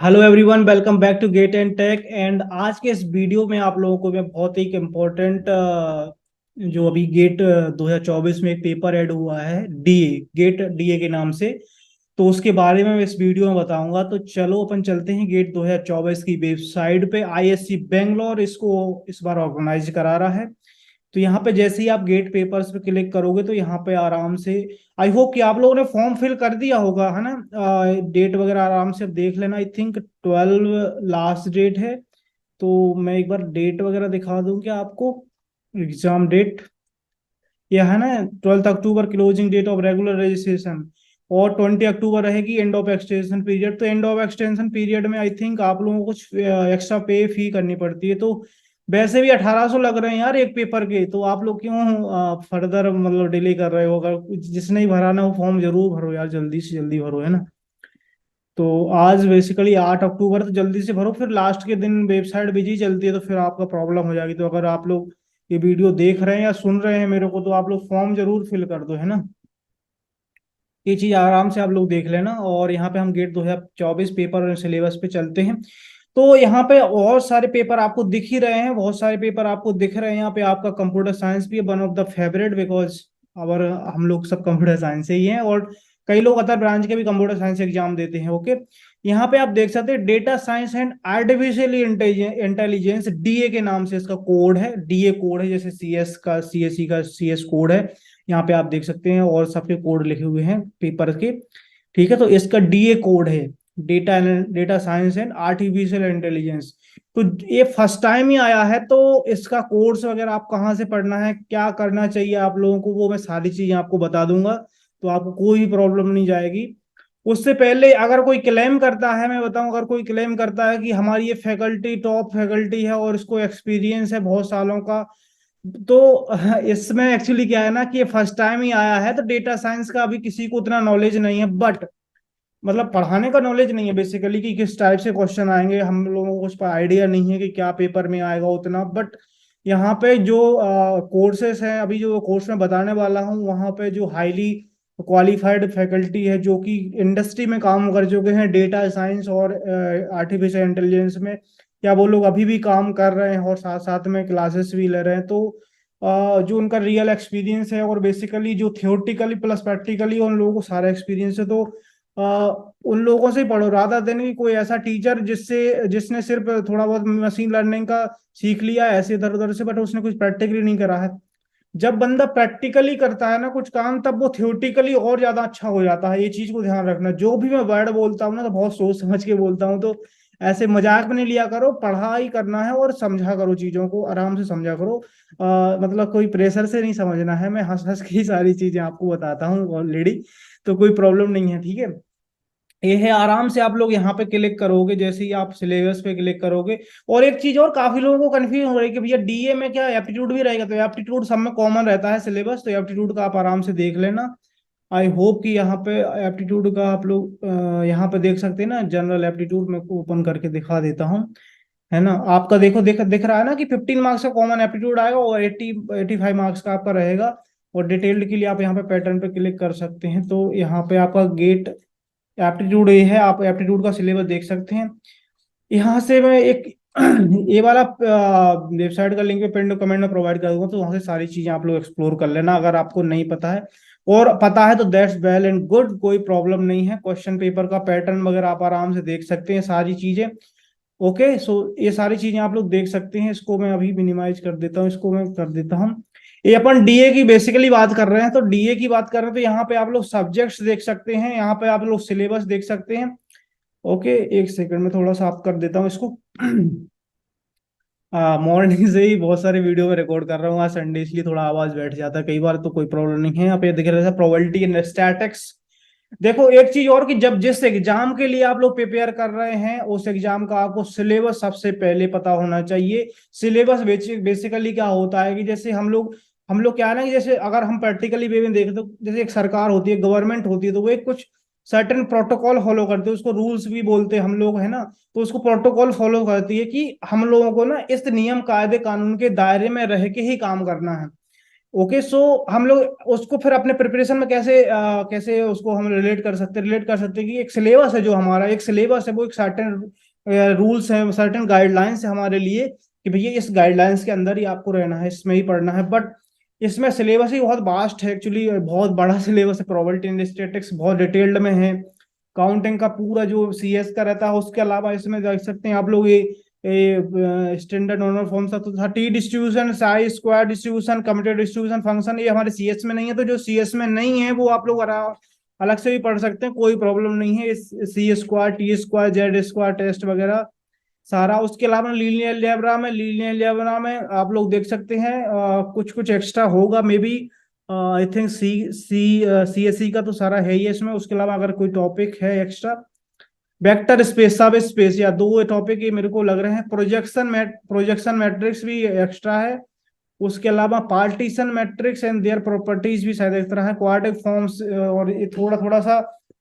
Hello everyone, welcome back to GATE and Tech. And आज के इस वीडियो में आप लोगों को मैं बहुत ही इम्पोर्टेंट जो अभी गेट 2024 में एक पेपर ऐड हुआ है, डीए गेट डीए के नाम से। तो उसके बारे में मैं इस वीडियो में बताऊंगा। तो चलो अपन चलते हैं गेट 2024 की वेबसाइट पे। आईएससी बेंगलोर इसको इस बार ऑर्गेनाइज करा रहा है। तो यहाँ पे जैसे ही आप गेट पेपर्स पे क्लिक करोगे तो यहाँ पे आराम से, आई होप कि आप लोगों ने फॉर्म फिल कर दिया होगा, है ना। डेट वगैरह आराम से अब देख लेना। आई थिंक 12 लास्ट डेट है। तो मैं एक बार डेट वगैरह दिखा दूं क्या आपको। एग्जाम डेट यह है ना, 12 October closing date of regular registration, और 20 अक्टूबर रहेगी एंड ऑफ एक्सटेंशन पीरियड। तो एंड ऑफ एक्सटेंशन पीरियड में आई थिंक आप लोगों को कुछ एक्स्ट्रा पे फी करनी पड़ती है। तो वैसे भी 1800 लग रहे हैं यार एक पेपर के। तो आप लोग क्यों फर्दर मतलब डिले कर रहे हो। अगर जिसने ही भरा ना वो फॉर्म जरूर भरो यार, जल्दी से जल्दी भरो, है ना। तो आज बेसिकली 8 अक्टूबर, तो जल्दी से भरो, फिर लास्ट के दिन वेबसाइट बिजी चलती है तो फिर आपका प्रॉब्लम हो जाएगी। तो अगर आप लोग ये वीडियो देख रहे हैं या सुन रहे हैं मेरे को, तो आप लोग फॉर्म जरूर फिल कर दो, है ना। ये चीज आराम से आप लोग देख लेना। और यहाँ पे हम गेट 2024 पेपर और सिलेबस पे चलते हैं। तो यहाँ पे बहुत सारे पेपर आपको दिख ही रहे हैं, बहुत सारे पेपर आपको दिख रहे हैं। यहाँ पे आपका कंप्यूटर साइंस भी है, one of the favourite, because और हम लोग सब कंप्यूटर साइंस से ही हैं। और कई लोग अदर ब्रांच के भी कंप्यूटर साइंस एग्जाम देते हैं। ओके, यहाँ पे आप देख सकते हैं data science and artificial intelligence, DA के नाम से इसका कोड है। डीए कोड है, जैसे सीएस का सीएससी का सीएस कोड है। यहाँ पे आप देख सकते हैं और सबके कोड लिखे हुए हैं पेपर के। ठीक है, तो इसका डीए कोड है, data data science and artificial intelligence. तो ये फर्स्ट टाइम ही आया है। तो इसका कोर्स वगैरह आप कहाँ से पढ़ना है, क्या करना चाहिए आप लोगों को, वो मैं सारी चीजें आपको बता दूंगा। तो आपको कोई प्रॉब्लम नहीं जाएगी। उससे पहले अगर कोई क्लेम करता है, मैं बताऊं, अगर कोई क्लेम करता है कि हमारी ये फैकल्टी टॉप फैकल्टी है और इसको एक्सपीरियंस है बहुत सालों का, तो इसमें एक्चुअली क्या है ना कि ये फर्स्ट टाइम ही आया है। तो डेटा साइंस का अभी किसी को उतना नॉलेज नहीं है, बट मतलब पढ़ाने का नॉलेज नहीं है बेसिकली कि किस टाइप से क्वेश्चन आएंगे। हम लोगों को कुछ आइडिया नहीं है कि क्या पेपर में आएगा उतना। बट यहाँ पे जो कोर्सेस हैं, अभी जो कोर्स में बताने वाला हूँ, वहाँ पे जो हाईली क्वालिफाइड फैकल्टी है जो कि इंडस्ट्री में काम कर चुके हैं डेटा साइंस और आर्टिफिशियल इंटेलिजेंस में, या वो लोग अभी भी काम कर रहे हैं और साथ साथ में क्लासेस भी ले रहे हैं। तो जो उनका रियल एक्सपीरियंस है और बेसिकली जो थियोरटिकली प्लस प्रैक्टिकली उन लोगों को सारा एक्सपीरियंस है, तो उन लोगों से ही पढ़ो, राधा देन की कोई ऐसा टीचर जिसने सिर्फ थोड़ा बहुत मशीन लर्निंग का सीख लिया है ऐसे इधर उधर से, बट उसने कुछ प्रैक्टिकली नहीं करा है। जब बंदा प्रैक्टिकली करता है ना कुछ काम, तब वो थियोरटिकली और ज्यादा अच्छा हो जाता है। ये चीज को ध्यान रखना। जो भी मैं वर्ड बोलता हूँ ना, तो बहुत सोच समझ के बोलता हूँ। तो ऐसे मजाक में नहीं लिया करो, पढ़ाई करना है और समझा करो, चीजों को आराम से समझा करो। मतलब कोई प्रेशर से नहीं समझना है। मैं हंस हंस के ही सारी चीजें आपको बताता हूँ ऑलरेडी। तो कोई प्रॉब्लम नहीं है, ठीक है। ये है, आराम से आप लोग यहाँ पे क्लिक करोगे जैसे ही आप सिलेबस पे क्लिक करोगे। और एक चीज और काफी लोगों को कंफ्यूज हो रही है कि भैया डीए में क्या एप्टीट्यूड भी रहेगा। तो एप्टीट्यूड सब में कॉमन रहता है सिलेबस, तो एप्टीट्यूड का आप आराम से देख लेना। आई होप कि यहाँ पे एप्टीट्यूड का आप लोग यहाँ पे देख सकते हैं ना। जनरल एप्टीट्यूड में ओपन करके दिखा देता हूँ, है ना। आपका देखो, दिख रहा है ना कि 15 मार्क्स का कॉमन एप्टीट्यूड आएगा और 85 मार्क्स का आपका रहेगा। और डिटेल्ड के लिए आप यहाँ पे पैटर्न पे क्लिक कर सकते हैं। तो यहाँ पे आपका गेट एप्टीट्यूड ये है, आप एप्टीट्यूड का सिलेबस देख सकते हैं। यहाँ से मैं एक ये वाला वेबसाइट का लिंक पे पिन कमेंट में प्रोवाइड कर दूंगा। तो वहां से सारी चीजें आप लोग एक्सप्लोर कर लेना अगर आपको नहीं पता है। और पता है तो दैट्स वेल एंड गुड, कोई प्रॉब्लम नहीं है। क्वेश्चन पेपर का पैटर्न वगैरह आप आराम से देख सकते हैं, सारी चीजें। ओके, सो ये सारी चीजें आप लोग देख सकते हैं। इसको मैं अभी मिनिमाइज कर देता हूँ, इसको मैं कर देता हूँ। ये अपन डीए की बेसिकली बात कर रहे हैं। तो डीए की बात कर रहे हैं, तो यहाँ पे आप लोग सब्जेक्ट्स देख सकते हैं, यहाँ पे आप लोग सिलेबस देख सकते हैं। ओके, एक सेकंड में थोड़ा सा आप कर देता हूँ इसको। मॉर्निंग से ही बहुत सारे वीडियो में रिकॉर्ड कर रहा हूँ, आज संडे इसलिए थोड़ा आवाज बैठ जाता है कई बार। तो कोई प्रॉब्लम नहीं है। यहाँ पे दिख रहा है प्रोबेबिलिटी एंड स्टैटिक्स। देखो एक चीज और कि जब जिस एग्जाम के लिए आप लोग प्रिपेयर कर रहे हैं, उस एग्जाम का आपको सिलेबस सबसे पहले पता होना चाहिए। सिलेबस बेसिकली क्या होता है कि जैसे हम लोग क्या है ना कि जैसे अगर हम प्रैक्टिकली वे में देखें, तो जैसे एक सरकार होती है, गवर्नमेंट होती है, तो वो एक कुछ सर्टेन प्रोटोकॉल फॉलो करते हैं, उसको रूल्स भी बोलते हैं हम लोग, है ना। तो उसको प्रोटोकॉल फॉलो करती है कि हम लोगों को ना इस नियम कायदे कानून के दायरे में रह के ही काम करना है। ओके सो हम लोग उसको फिर अपने प्रिपरेशन में कैसे उसको हम रिलेट कर सकते हैं कि एक सिलेबस है, जो हमारा एक सिलेबस है वो एक सर्टेन रूल्स है, सर्टेन गाइडलाइंस है हमारे लिए कि भैया इस गाइडलाइंस के अंदर ही आपको रहना है, इसमें ही पढ़ना है। बट इसमें सिलेबस ही बहुत वास्ट है एक्चुअली, बहुत बड़ा सिलेबस है। प्रोबेबिलिटी एंड स्टैटिस्टिक्स बहुत डिटेल्ड में है। काउंटिंग का पूरा जो सीएस का रहता है, उसके अलावा इसमें देख सकते हैं आप लोग ये स्टैंडर्ड नॉर्मल फॉर्म सा तो था, T distribution, Sai square distribution, commutative distribution function, ये हमारे सीएस में नहीं है। तो जो सीएस में नहीं है वो आप लोग अलग से भी पढ़ सकते हैं, कोई प्रॉब्लम नहीं है। C square, T square, Z square test वगैरह सारा। उसके अलावा लीनियर अलजेब्रा में, आप लोग देख सकते हैं कुछ कुछ एक्स्ट्रा होगा may be. I think C C C S C का तो सारा है ही है इसमें। उसके अलावा अगर कोई टॉपिक है एक्स्ट्रा, वेक्टर स्पेस, सब स्पेस, या दो टॉपिक ये मेरे को लग रहे हैं। प्रोजेक्शन मैट्रिक्स भी एक्स्ट्रा है। उसके अलावा partition matrix and their properties भी शायद एक तरह है, क्वाड्रेटिक फॉर्म्स, और ये थोड़ा थोड़ा सा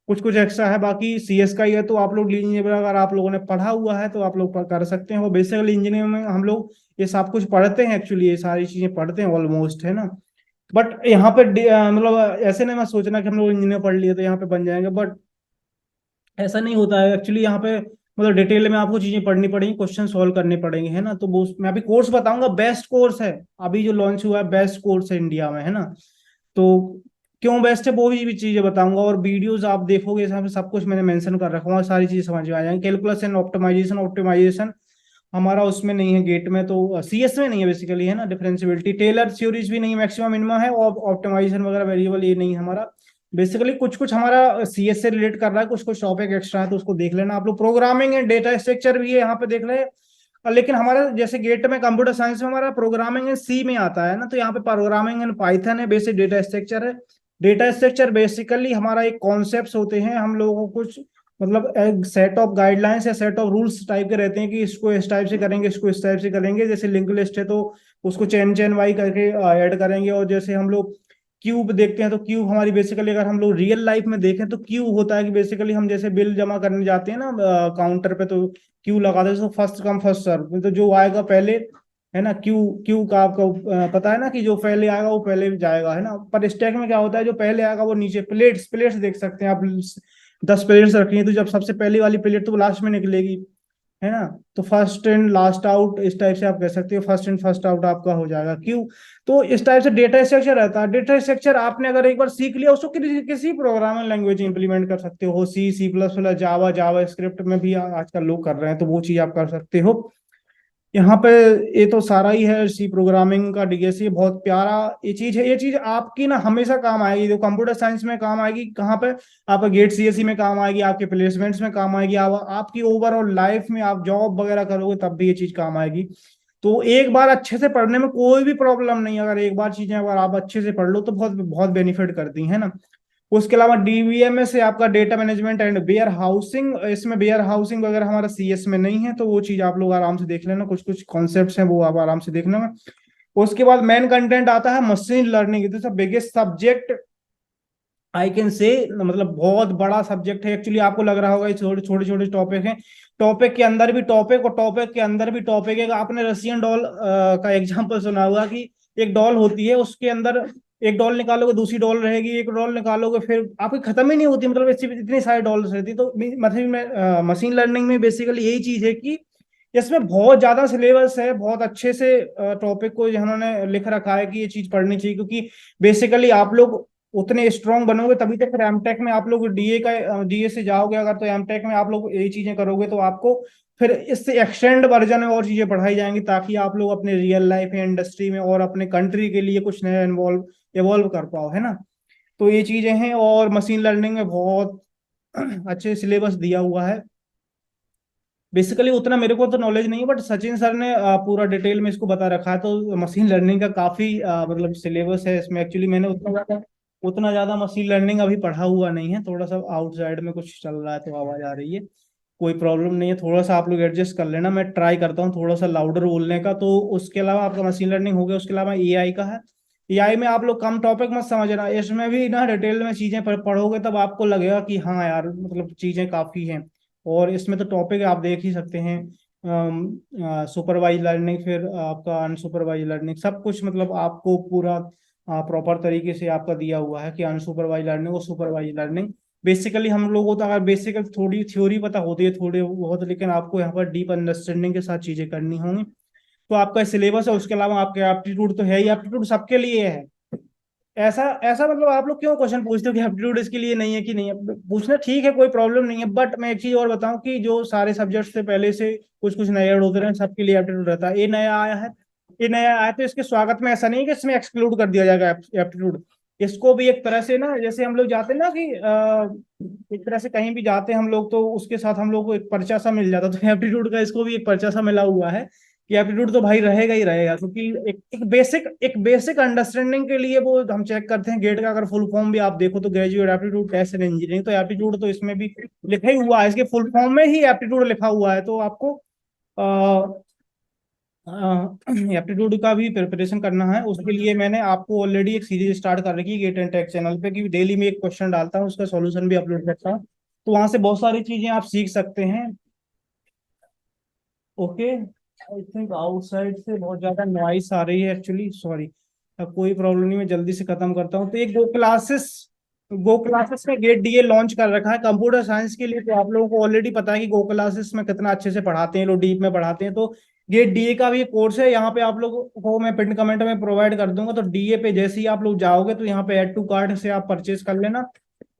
कुछ कुछ एक्स्ट्रा है। बाकी सीएस का ही है, तो आप लोग इंजीनियर अगर आप लोगों ने पढ़ा हुआ है तो आप लोग कर सकते हैं। वो बेसिकली इंजीनियरिंग में हम लोग ये सब कुछ पढ़ते हैं एक्चुअली, ये सारी चीजें पढ़ते हैं ऑलमोस्ट, है ना। बट यहाँ पे मतलब ऐसे नहीं मैं सोचना कि हम लोग इंजीनियर पढ़ लिए तो यहाँ पे बन जाएंगे, बट ऐसा नहीं होता है एक्चुअली। यहाँ पे मतलब डिटेल में आपको चीजें पढ़नी पड़ेंगी, क्वेश्चन सॉल्व करने पड़ेंगे, है ना। तो वो मैं अभी कोर्स बताऊंगा, बेस्ट कोर्स है अभी जो लॉन्च हुआ है, बेस्ट कोर्स है इंडिया में, है ना। तो क्यों बेस्ट है वो भी चीजें बताऊंगा, और वीडियोस आप देखोगे इसमें सब कुछ मैंने मेंशन कर रखा हूँ, सारी चीजें समझ में आ जाएंगी। कैलकुलस एंड ऑप्टिमाइजेशन, हमारा उसमें नहीं है गेट में, तो सीएस में नहीं है बेसिकली, है ना। डिफरेंशियबिलिटी, टेलर थ्योरीज भी नहीं है, मैक्सिमम मिनिमम है, और ऑप्टिमाइजेशन वगैरह वेरिएबल ये नहीं है हमारा। बेसिकली कुछ कुछ हमारा सीएस से रिलेट कर रहा है, कुछ कुछ टॉपिक एक्स्ट्रा है, तो उसको देख लेना आप लोग। प्रोग्रामिंग एंड डेटा स्ट्रक्चर भी है यहाँ पे, देख रहे हैं। लेकिन हमारा जैसे गेट में कंप्यूटर साइंस में हमारा प्रोग्रामिंग एंड सी में आता है ना, तो यहाँ पे प्रोग्रामिंग एंड पाइथन है, बेसिक डेटा स्ट्रक्चर है। डेटा स्ट्रक्चर बेसिकली हमारा एक कॉन्सेप्ट होते हैं, हम लोगों को कुछ मतलब एक सेट ऑफ गाइडलाइंस या सेट ऑफ रूल्स टाइप के रहते हैं कि इसको इस टाइप से करेंगे, इसको इस टाइप से करेंगे। जैसे लिंक लिस्ट है तो उसको चेन चेन वाई करके ऐड करेंगे। और जैसे हम लोग क्यूब देखते हैं, तो क्यूब हमारी बेसिकली अगर हम लोग रियल लाइफ में देखें तो क्यूब होता है कि बेसिकली हम जैसे बिल जमा करने जाते हैं ना काउंटर पे, तो क्यू लगाते हैं, तो फर्स्ट कम फर्स्ट सर्व, तो जो आएगा पहले, है ना। क्यू क्यू का आपको पता है ना कि जो पहले आएगा वो पहले जाएगा, है ना। पर स्टैक में क्या होता है, जो पहले आएगा वो नीचे। प्लेट्स प्लेट्स देख सकते हैं आप, 10 प्लेट्स रखनी है, तो जब सबसे पहली वाली प्लेट तो वो लास्ट में निकलेगी, है ना। तो फर्स्ट इन लास्ट आउट इस टाइप से आप कह सकते हो, फर्स्ट इन फर्स्ट आउट आपका हो जाएगा क्यू। तो इस टाइप से डेटा स्ट्रक्चर रहता है। डेटा स्ट्रक्चर आपने अगर एक बार सीख लिया, उसको किसी प्रोग्रामिंग लैंग्वेज इंप्लीमेंट कर सकते हो, सी प्लस प्लस, जावा, जावा स्क्रिप्ट में भी आजकल लोग कर रहे हैं, तो वो चीज आप कर सकते हो यहाँ पे। ये तो सारा ही है सी प्रोग्रामिंग का, डीएससी बहुत प्यारा ये चीज है। ये चीज आपकी ना हमेशा काम आएगी, जो कंप्यूटर साइंस में काम आएगी, कहाँ पे, आप गेट सीएससी में काम आएगी, आपके प्लेसमेंट्स में काम आएगी, आपकी ओवरऑल लाइफ में आप जॉब वगैरह करोगे तब भी ये चीज काम आएगी। तो एक बार अच्छे से पढ़ने में कोई भी प्रॉब्लम नहीं है, अगर एक बार चीजें अगर आप अच्छे से पढ़ लो तो बहुत बहुत बेनिफिट करती है ना। उसके अलावा डीबीएमएस है आपका, data management and warehousing. इसमें वेयर हाउसिंग वगैरह हमारा सीएस में नहीं है, तो वो चीज आप लोग आराम से देख लेना, कुछ कुछ कॉन्सेप्ट्स हैं वो आप आराम से देखना में। उसके बाद मेन कंटेंट आता है machine learning, this biggest subject I can say, मतलब बहुत बड़ा सब्जेक्ट है एक्चुअली। आपको लग रहा होगा ये छोटे छोटे छोटे टॉपिक हैं, टॉपिक के अंदर भी टॉपिक, और टॉपिक के अंदर भी टॉपिक है। आपने रशियन डॉल का एग्जांपल सुना होगा कि एक डॉल होती है, उसके अंदर एक डॉल निकालोगे दूसरी डॉल रहेगी, एक डॉल निकालोगे फिर आपकी खत्म ही नहीं होती, मतलब इतनी सारी डॉल्स रहती। तो मतलब मशीन लर्निंग में बेसिकली यही चीज है कि इसमें बहुत ज्यादा सिलेबस है, बहुत अच्छे से टॉपिक को जिन्होंने लिख रखा है कि ये चीज पढ़नी चाहिए, क्योंकि बेसिकली आप लोग उतने स्ट्रांग बनोगे तभी तो फिर एमटेक में आप लोग डीए से जाओगे अगर, तो एमटेक में आप लोग यही चीजें करोगे तो आपको फिर इससे एक्सटेंड वर्जन में और चीजें पढ़ाई जाएंगी, ताकि आप लोग अपने रियल लाइफ या इंडस्ट्री में और अपने कंट्री के लिए कुछ नया इवॉल्व कर पाओ, है ना। तो ये चीजें हैं, और मशीन लर्निंग में बहुत अच्छे सिलेबस दिया हुआ है। बेसिकली उतना मेरे को तो नॉलेज नहीं है, बट सचिन सर ने पूरा डिटेल में इसको बता रखा है। तो मशीन लर्निंग का काफी मतलब सिलेबस है इसमें एक्चुअली। मैंने उतना ज्यादा मशीन लर्निंग अभी पढ़ा हुआ नहीं है, थोड़ा सा आउटसाइड में कुछ चल रहा है तो आवाज आ रही है। कोई प्रॉब्लम नहीं है, थोड़ा सा आप लोग एडजस्ट कर लेना, मैं ट्राई करता हूँ थोड़ा सा लाउडर बोलने का। तो उसके अलावा आपका मशीन लर्निंग हो गया, उसके अलावा एआई का है। एआई में आप लोग कम टॉपिक मत समझना, इसमें भी ना डिटेल में चीजें पढ़ोगे तब आपको लगेगा कि हाँ यार मतलब चीजें काफी हैं। और इसमें तो टॉपिक आप देख ही सकते हैं, सुपरवाइज लर्निंग, फिर आपका अनसुपरवाइज लर्निंग, सब कुछ मतलब आपको पूरा प्रॉपर तरीके से आपका दिया हुआ है कि अनसुपरवाइज लर्निंग और सुपरवाइज लर्निंग। बेसिकली हम लोगों को तो अगर बेसिकल थोड़ी थ्योरी पता होती है थोड़ी बहुत, लेकिन आपको यहाँ पर डीप अंडरस्टैंडिंग के साथ चीजें करनी होंगी। तो आपका सिलेबस है, उसके अलावा आपके एप्टीट्यूड तो है ही, एप्टीट्यूड सबके लिए है। ऐसा ऐसा मतलब आप लोग क्यों क्वेश्चन पूछते हो कि एप्टीट्यूड इसके लिए नहीं है कि नहीं है, पूछना ठीक है, कोई प्रॉब्लम नहीं है। बट मैं एक चीज और बताऊं कि जो सारे सब्जेक्ट से पहले से कुछ कुछ नए ऐड होते रहे, सबके लिए एप्टीट्यूड रहता है। ये नया आया है, ये नया आया तो इसके स्वागत में ऐसा नहीं कि इसमें एक्सक्लूड कर दिया जाएगा एप्टीट्यूड। इसको भी एक तरह से ना, जैसे हम लोग जाते हैं ना कि एक तरह से कहीं भी जाते हैं हम लोग तो उसके साथ हम लोग को एक पर्चा सा मिल जाता है, तो एप्टीट्यूड का इसको भी एक पर्चा सा मिला हुआ है कि एप्टीट्यूड तो भाई रहेगा ही रहेगा, क्योंकि एक बेसिक अंडरस्टैंडिंग के लिए वो हम चेक करते हैं। गेट का अगर फुल फॉर्म भी आप देखो तो graduate aptitude test in engineering, तो एप्टीट्यूड तो इसमें भी लिखा ही हुआ है, इसके फुल फॉर्म में ही एप्टीट्यूड लिखा हुआ है। तो आपको एप्टीट्यूड का भी प्रिपरेशन करना है। उसके लिए मैंने आपको ऑलरेडी एक सीरीज स्टार्ट कर रखी है गेट एंड टेक चैनल पे, कि डेली में एक क्वेश्चन डालता हूँ, उसका सॉल्यूशन भी अपलोड करता हूँ। तो वहां से बहुत सारी चीजें आप सीख सकते हैं। ओके, आई थिंक आउटसाइड से बहुत ज्यादा नॉइस आ रही है एक्चुअली, सॉरी। कोई प्रॉब्लम नहीं, मैं जल्दी से खत्म करता हूँ। तो एक गो क्लासेस में गेट डीए लॉन्च कर रखा है कंप्यूटर साइंस के लिए। तो आप लोगों को ऑलरेडी पता है कि गो क्लासेस में कितना अच्छे से पढ़ाते हैं, लोग डीप में पढ़ाते हैं। तो गेट डीए का भी कोर्स है, यहाँ पे आप लोगों को मैं पिन कमेंट में प्रोवाइड कर दूंगा। तो डीए पे जैसे ही आप लोग जाओगे तो यहाँ पे ऐड टू कार्ट से आप परचेज कर लेना,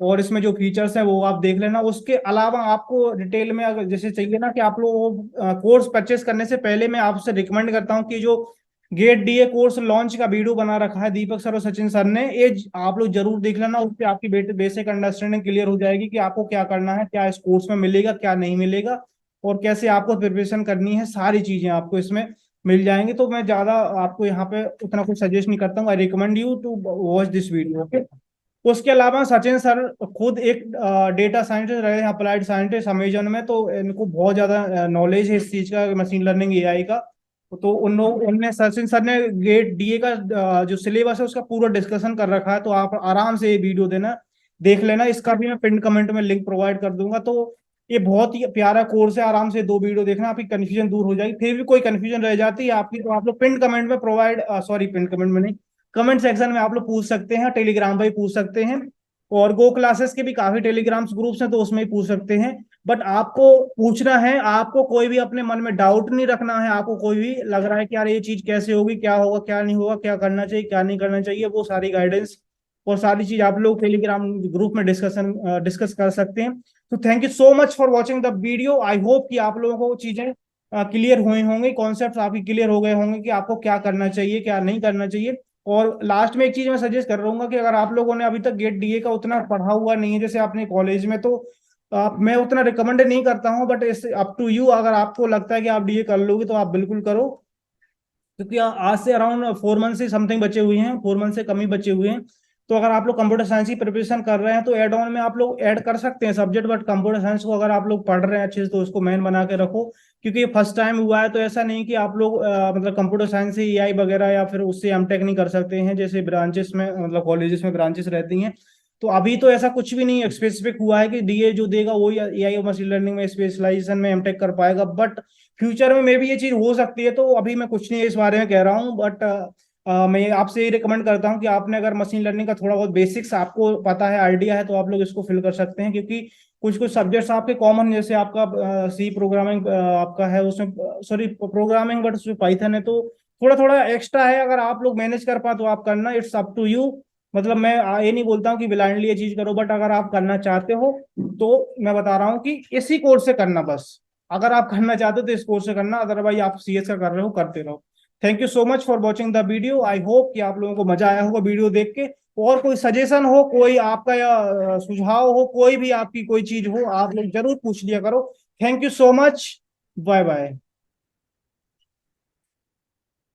और इसमें जो फीचर्स हैं वो आप देख लेना। उसके अलावा आपको डिटेल में अगर जैसे चाहिए ना कि आप लोग कोर्स परचेस करने से पहले मैं आपसे रिकमेंड करता हूँ कि जो गेट डीए कोर्स लॉन्च का वीडियो बना रखा है दीपक सर और सचिन सर ने, ये आप लोग जरूर देख लेना। उससे आपकी बेसिक अंडरस्टैंडिंग क्लियर हो जाएगी कि आपको क्या करना है, क्या इस कोर्स में मिलेगा, क्या नहीं मिलेगा, और कैसे आपको प्रिपरेशन करनी है। सारी चीजें आपको इसमें मिल जाएंगी। तो मैं ज्यादा आपको यहाँ पे उतना कुछ सजेस्ट नहीं करता हूँ। I recommend you to watch this video, okay. उसके अलावा सचिन सर खुद एक डेटा साइंटिस्ट रहे हैं, अप्लाइड साइंटिस्ट अमेजन में। तो इनको बहुत ज्यादा नॉलेज है इस चीज का, मशीन लर्निंग एआई का। तो उनने सचिन सर ने गेट डीए का जो सिलेबस है उसका पूरा डिस्कशन कर रखा है। तो आप आराम से ये वीडियो देख लेना। इसका भी मैं पिन कमेंट में लिंक प्रोवाइड कर दूंगा। तो ये बहुत ही प्यारा कोर्स है, आराम से 2 वीडियो देखना, आपकी कंफ्यूजन दूर हो जाएगी। फिर भी कोई कंफ्यूजन रह जाती है आपकी तो आप लोग पिन कमेंट में प्रोवाइड, सॉरी पिन कमेंट में नहीं, कमेंट सेक्शन में आप लोग पूछ सकते हैं, टेलीग्राम पे भी पूछ सकते हैं। और गो क्लासेस के भी काफी टेलीग्राम ग्रुप्स हैं, तो उसमें ही पूछ सकते हैं। बट आपको पूछना है, आपको कोई भी अपने मन में डाउट नहीं रखना है। आपको कोई भी लग रहा है कि यार ये चीज कैसे होगी, क्या होगा क्या नहीं होगा, क्या करना चाहिए क्या नहीं करना चाहिए, वो सारी गाइडेंस और सारी चीज आप लोग टेलीग्राम ग्रुप में डिस्कस कर सकते हैं। तो thank you so much for watching the video. I hope कि आप लोगों को चीजें क्लियर हुई होंगी, कॉन्सेप्ट आपकी क्लियर हो गए होंगे कि आपको क्या करना चाहिए क्या नहीं करना चाहिए। और लास्ट में एक चीज मैं सजेस्ट कर रहा हूँ कि अगर आप लोगों ने अभी तक गेट डीए का उतना पढ़ा हुआ नहीं है जैसे आपने कॉलेज में, तो आप मैं उतना रिकमेंड नहीं करता हूँ। बट इस अप टू यू, अगर आपको लगता है कि आप डीए कर लोगे तो आप बिल्कुल करो। क्योंकि आज से अराउंड 4 मंथ से समथिंग बचे हुए हैं, 4 मंथ से कम ही बचे हुए हैं। तो अगर आप लोग कंप्यूटर साइंस की प्रिपरेशन कर रहे हैं तो एड ऑन में आप लोग ऐड कर सकते हैं सब्जेक्ट। बट कंप्यूटर साइंस को अगर आप लोग पढ़ रहे हैं अच्छे से तो उसको मेन बना के रखो। क्योंकि ये फर्स्ट टाइम हुआ है, तो ऐसा नहीं कि आप लोग मतलब कंप्यूटर साइंस से एआई वगैरह या फिर उससे एमटेक नहीं कर सकते हैं, जैसे ब्रांचेस में मतलब कॉलेजेस में ब्रांचेस रहती हैं। तो अभी तो ऐसा कुछ भी नहीं स्पेसिफिक हुआ है कि डीए जो देगा वो एआई और मशीन लर्निंग में स्पेशलाइजेशन में एमटेक कर पाएगा। बट फ्यूचर में मे भी ये चीज हो सकती है। तो अभी मैं कुछ नहीं इस बारे में कह रहा हूँ। बट मैं आपसे ये रिकमेंड करता हूँ कि आपने अगर मशीन लर्निंग का थोड़ा बहुत बेसिक्स आपको पता है, आइडिया है, तो आप लोग इसको फिल कर सकते हैं। क्योंकि कुछ कुछ सब्जेक्ट्स आपके कॉमन, जैसे आपका सी प्रोग्रामिंग आपका है उसमें, सॉरी प्रोग्रामिंग, बट उसमें पाइथन है, तो थोड़ा थोड़ा एक्स्ट्रा है। अगर आप लोग मैनेज कर पाए तो आप करना, इट्स अप टू यू। मतलब मैं ये नहीं बोलता हूँ कि ब्लाइंडली ये चीज करो, बट अगर आप करना चाहते हो तो मैं बता रहा हूँ कि इसी कोर्स से करना बस। अगर आप करना चाहते हो तो इस कोर्स से करना, अदरवाइज आप सीएस का कर रहे हो करते रहो। Thank you so much for watching the video. I hope कि आप लोगों को मजा आया होगा वीडियो देख के। और कोई सजेशन हो, कोई आपका या सुझाव हो, कोई भी आपकी कोई चीज हो, आप लोग जरूर पूछ लिया करो। Thank you so much, bye bye.